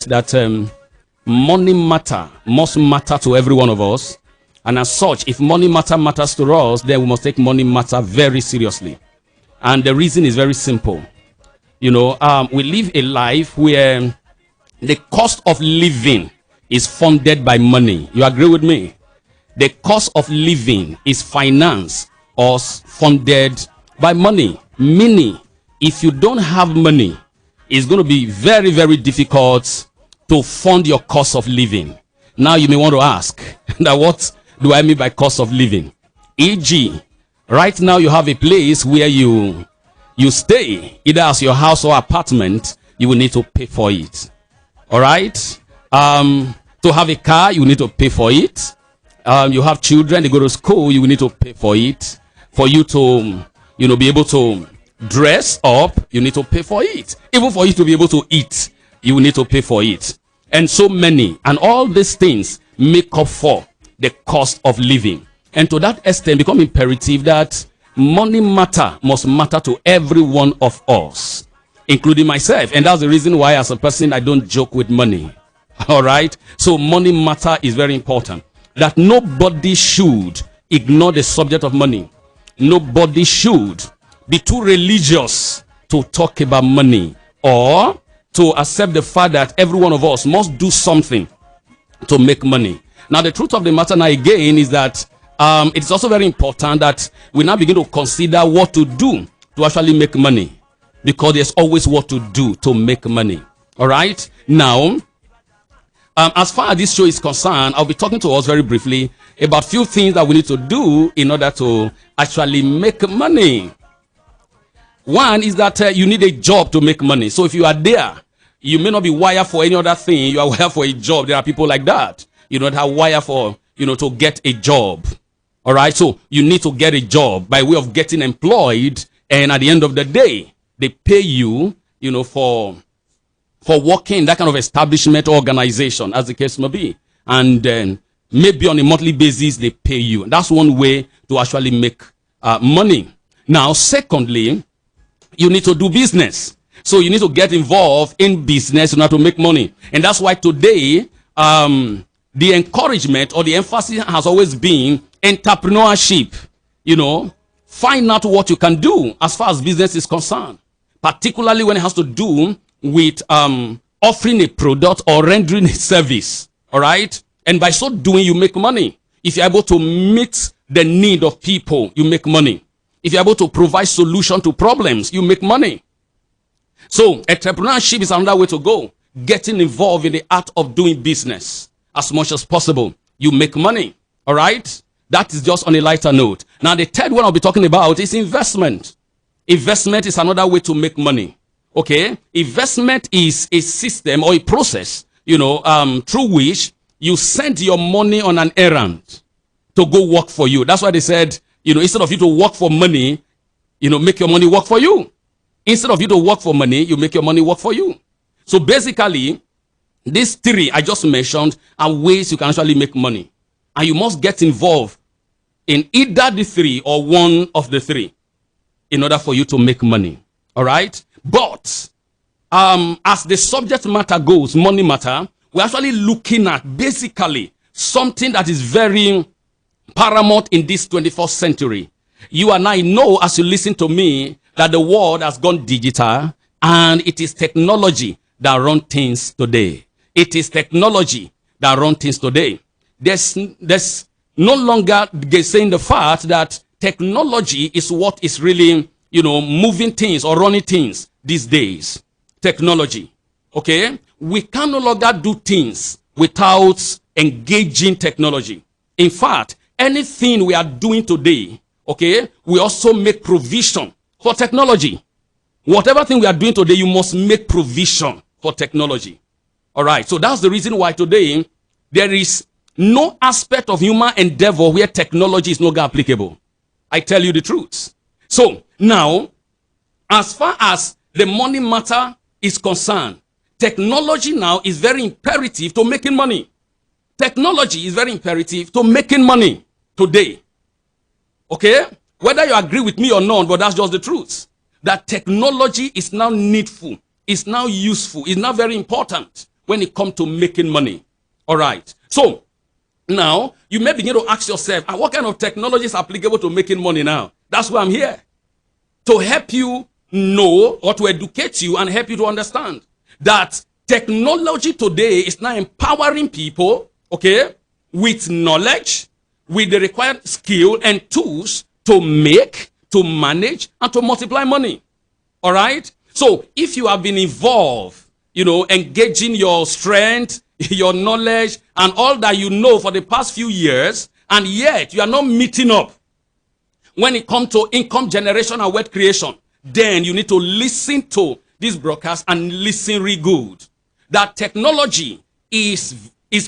that money must matter to every one of us. And as such, if money matters to us, then we must take money matter very seriously. And the reason is very simple. We live a life where the cost of living is funded by money. You agree with me? The cost of living is financed or funded by money. Meaning, if you don't have money, it's going to be very, very difficult to fund your cost of living. Now you may want to ask, that what do I mean by cost of living? E.g., right now you have a place where you stay, either as your house or apartment, you will need to pay for it. All right? To have a car, you need to pay for it. You have children, they go to school, you will need to pay for it. For you to, be able to dress up, you need to pay for it. Even for you to be able to eat, you will need to pay for it. And so many, and all these things make up for the cost of living. And to that extent, become imperative that money must matter to every one of us, including myself. And that's the reason why, as a person, I don't joke with money. All right? So money matter is very important. That nobody should ignore the subject of money. Nobody should be too religious to talk about money, or to accept the fact that every one of us must do something to make money. Now, the truth of the matter now again is that it's also very important that we now begin to consider what to do to actually make money, because there's always what to do to make money. All right? Now, as far as this show is concerned, I'll be talking to us very briefly about few things that we need to do in order to actually make money. One is that you need a job to make money. So if you are there, you may not be wired for any other thing. You are wired for a job. There are people like that. That are wired for, to get a job. All right. So you need to get a job by way of getting employed. And at the end of the day, they pay you, for working in that kind of establishment or organization, as the case may be. And then maybe on a monthly basis, they pay you. That's one way to actually make money. Now, secondly, you need to do business. So you need to get involved in business in order to make money. And that's why today, the encouragement or the emphasis has always been entrepreneurship. Find out what you can do as far as business is concerned, particularly when it has to do with offering a product or rendering a service. All right? And by so doing, you make money. If you're able to meet the need of people, you make money. If you're able to provide solution to problems, you make money. So entrepreneurship is another way to go. Getting involved in the art of doing business as much as possible, you make money. All right? That is just on a lighter note. Now, the third one I'll be talking about is investment. Investment is another way to make money. Okay? Investment is a system or a process, through which you send your money on an errand to go work for you. That's why they said, instead of you to work for money, make your money work for you. Instead of you to work for money, you make your money work for you. So basically, these three I just mentioned are ways you can actually make money. And you must get involved in either the three or one of the three in order for you to make money. All right? But as the subject matter goes, money matter, we're actually looking at basically something that is very paramount in this 21st century. You and I know, as you listen to me, that the world has gone digital, and it is technology that runs things today. It is technology that runs things today. There's no longer saying the fact that technology is what is really, moving things or running things these days. Technology. Okay? We can no longer do things without engaging technology. In fact, anything we are doing today, okay, we also make provision for technology. Whatever thing we are doing today, you must make provision for technology. All right. So that's the reason why today there is no aspect of human endeavor where technology is no longer applicable. I tell you the truth. So now, as far as the money matter is concerned, technology now is very imperative to making money. Technology is very imperative to making money today. Okay? Whether you agree with me or not, but that's just the truth. That technology is now needful, is now useful, is now very important when it comes to making money. All right. So now you may begin to ask yourself, what kind of technology is applicable to making money now? That's why I'm here, to help you know, or to educate you and help you to understand that technology today is now empowering people, okay, with knowledge, with the required skill and tools to make, to manage, and to multiply money. All right? So if you have been involved, engaging your strength, your knowledge, and all that you know for the past few years, and yet you are not meeting up when it comes to income generation and wealth creation, then you need to listen to this broadcast and listen really good. That technology is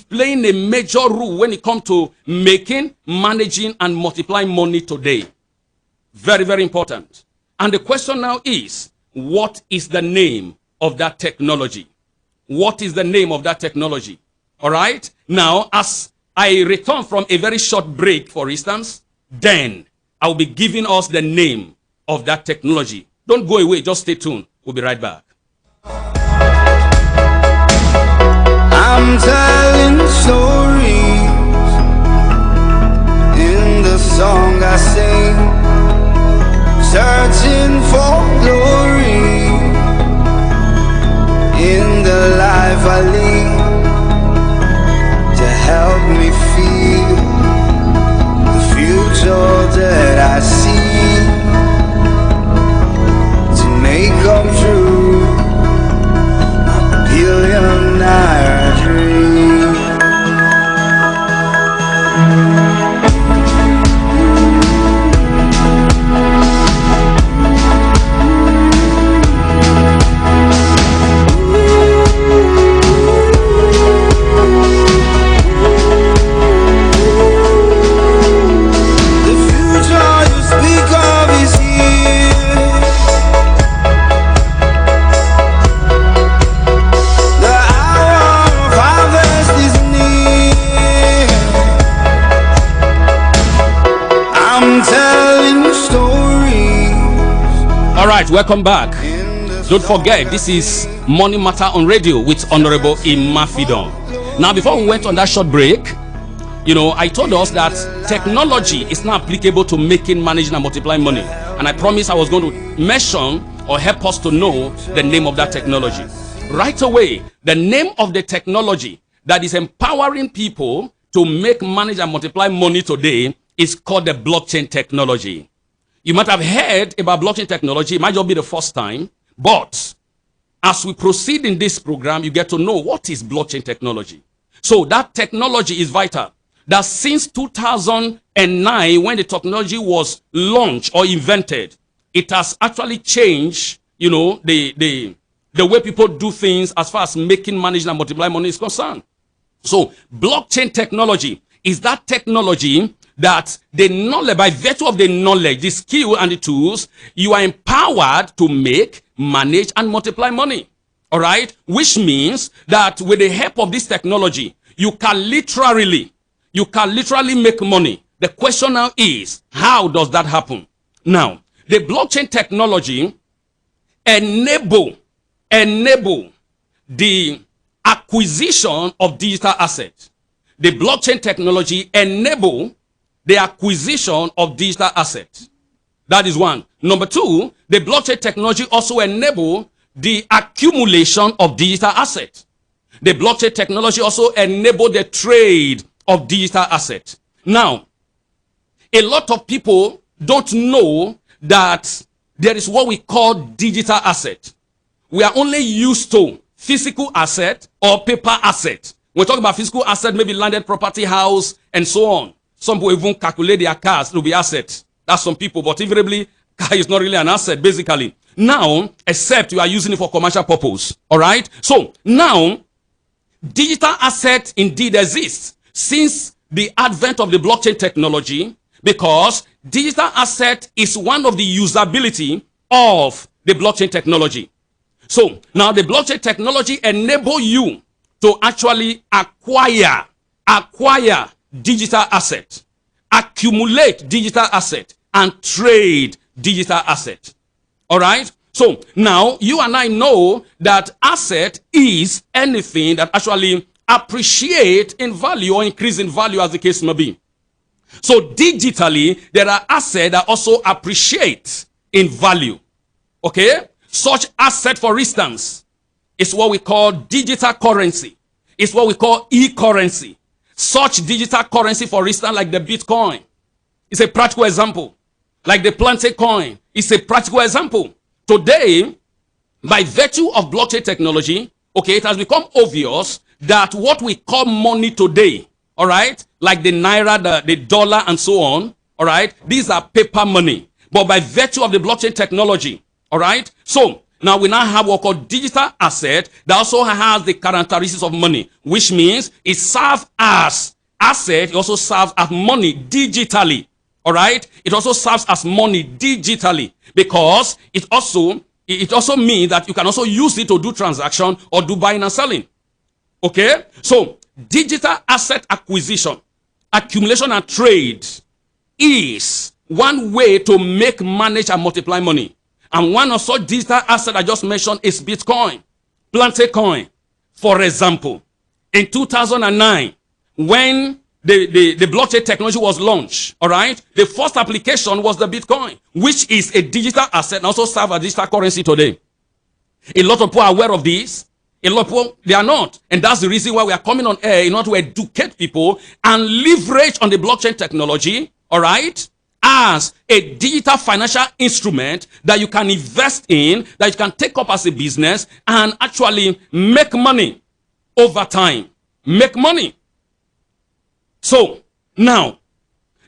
playing a major role when it comes to making, managing, and multiplying money today. Very, very important. And the question now is, what is the name of that technology? What is the name of that technology? All right? Now, as I return from a very short break, for instance, then I'll be giving us the name of that technology. Don't go away. Just stay tuned. We'll be right back. I'm telling stories in the song I sing, searching for glory in the life I lead, to help me feel the future that I see, to make come true my billionaire dream. All right, welcome back. Don't forget, this is Money Matter on Radio with Honorable Imafidon. Now, before we went on that short break, I told us that technology is now applicable to making, managing, and multiplying money. And I promised I was going to mention or help us to know the name of that technology. Right away, the name of the technology that is empowering people to make, manage, and multiply money today is called the blockchain technology. You might have heard about blockchain technology. It might just be the first time. But as we proceed in this program, you get to know what is blockchain technology. So that technology is vital. That since 2009, when the technology was launched or invented, it has actually changed, the way people do things as far as making, managing, and multiplying money is concerned. So blockchain technology is that technology that the knowledge, by virtue of the knowledge, the skill, and the tools, you are empowered to make, manage, and multiply money. All right? Which means that with the help of this technology, you can literally make money. The question now is, how does that happen? Now, the blockchain technology enable the acquisition of digital assets. The blockchain technology enable the acquisition of digital assets. That is one. Number two, the blockchain technology also enable the accumulation of digital assets. The blockchain technology also enable the trade of digital assets. Now, a lot of people don't know that there is what we call digital asset. We are only used to physical asset or paper asset. When we talk about physical asset, maybe landed property, house, and so on. Some people even calculate their cars to be assets. That's some people, but invariably, car is not really an asset, basically. Now, except you are using it for commercial purpose. All right? So, now, digital asset indeed exists since the advent of the blockchain technology, because digital asset is one of the usability of the blockchain technology. So, now the blockchain technology enable you to actually acquire digital asset, accumulate digital asset, and trade digital asset. All right? So now you and I know that asset is anything that actually appreciate in value or increase in value, as the case may be. So digitally, there are assets that also appreciate in value. Okay? Such asset, for instance, is what we call digital currency. It's what we call e-currency. Such digital currency, for instance, like the Bitcoin, is a practical example. Like the plantain coin, is a practical example. Today, by virtue of blockchain technology, okay, it has become obvious that what we call money today, all right, like the naira, the dollar, and so on, all right, these are paper money. But by virtue of the blockchain technology, all right, so now we now have what we call digital asset that also has the characteristics of money, which means it serves as asset, it also serves as money digitally. All right, it also serves as money digitally, because it also means that you can also use it to do transaction or do buying and selling. Okay, so digital asset acquisition, accumulation, and trade is one way to make, manage, and multiply money. And one of such digital asset I just mentioned is Bitcoin, plantain coin. For example, in 2009, when the blockchain technology was launched, all right, the first application was the Bitcoin, which is a digital asset and also serves as digital currency today. A lot of people are aware of this. A lot of people, they are not. And that's the reason why we are coming on air, in order to educate people and leverage on the blockchain technology, all right, as a digital financial instrument that you can invest in, that you can take up as a business and actually make money over time. Make money. So, now,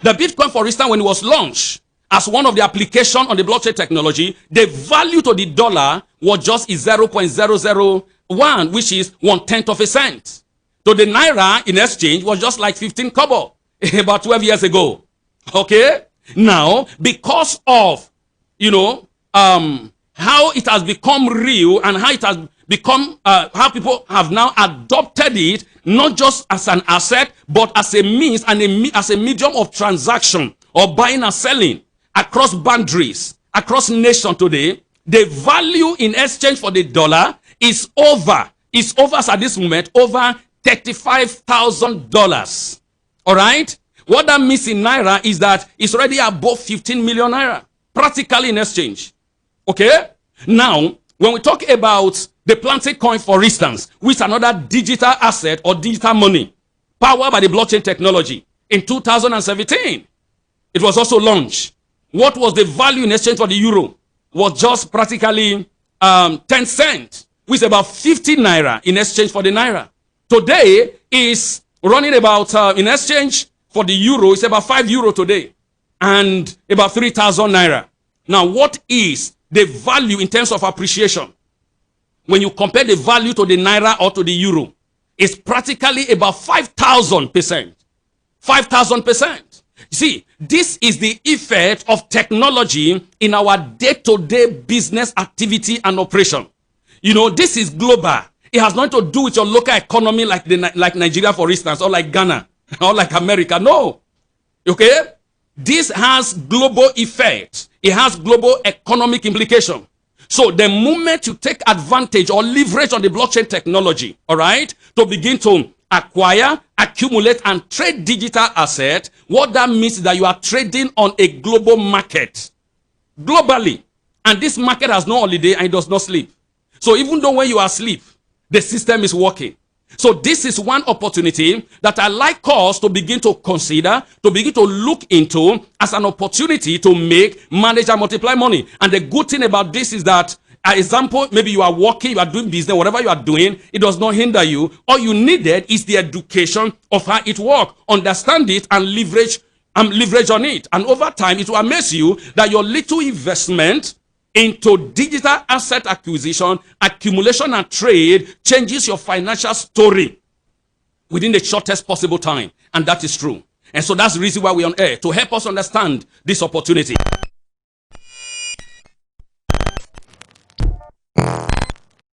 the Bitcoin, for instance, when it was launched as one of the applications on the blockchain technology, the value to the dollar was just 0.001, which is 1/10 of a cent. So the naira in exchange was just like 15 kobo about 12 years ago. Okay? Now, because of, how it has become real and how it has become, how people have now adopted it, not just as an asset, but as a means and as a medium of transaction or buying and selling across boundaries, across nations today, the value in exchange for the dollar is over at this moment, over $35,000. All right? What that means in naira is that it's already above 15 million naira, practically in exchange. Okay? Now, when we talk about the plantain coin, for instance, which is another digital asset or digital money, powered by the blockchain technology, in 2017, it was also launched. What was the value in exchange for the euro? Was just practically 10 cents, which is about 50 naira in exchange for the naira. Today is running about, in exchange for the euro, it's about 5 euro today, and about 3,000 naira. Now, what is the value in terms of appreciation? When you compare the value to the naira or to the euro, it's practically about 5,000%. 5,000%. You see, this is the effect of technology in our day-to-day business activity and operation. This is global. It has nothing to do with your local economy like Nigeria, for instance, or like Ghana, or like America. No. Okay? This has global effect. It has global economic implication. So the moment you take advantage or leverage on the blockchain technology, all right, to begin to acquire, accumulate, and trade digital asset, what that means is that you are trading on a global market. Globally. And this market has no holiday and it does not sleep. So even though when you are asleep, the system is working. So this is one opportunity that I like us to begin to consider, to begin to look into as an opportunity to make, manage, and multiply money. And the good thing about this is that, example, maybe you are working, you are doing business, whatever you are doing, it does not hinder you. All you needed is the education of how it works. Understand it and leverage on it. And over time, it will amaze you that your little investment into digital asset acquisition, accumulation, and trade changes your financial story within the shortest possible time. And that is true. And so that's the reason why we're on air, to help us understand this opportunity.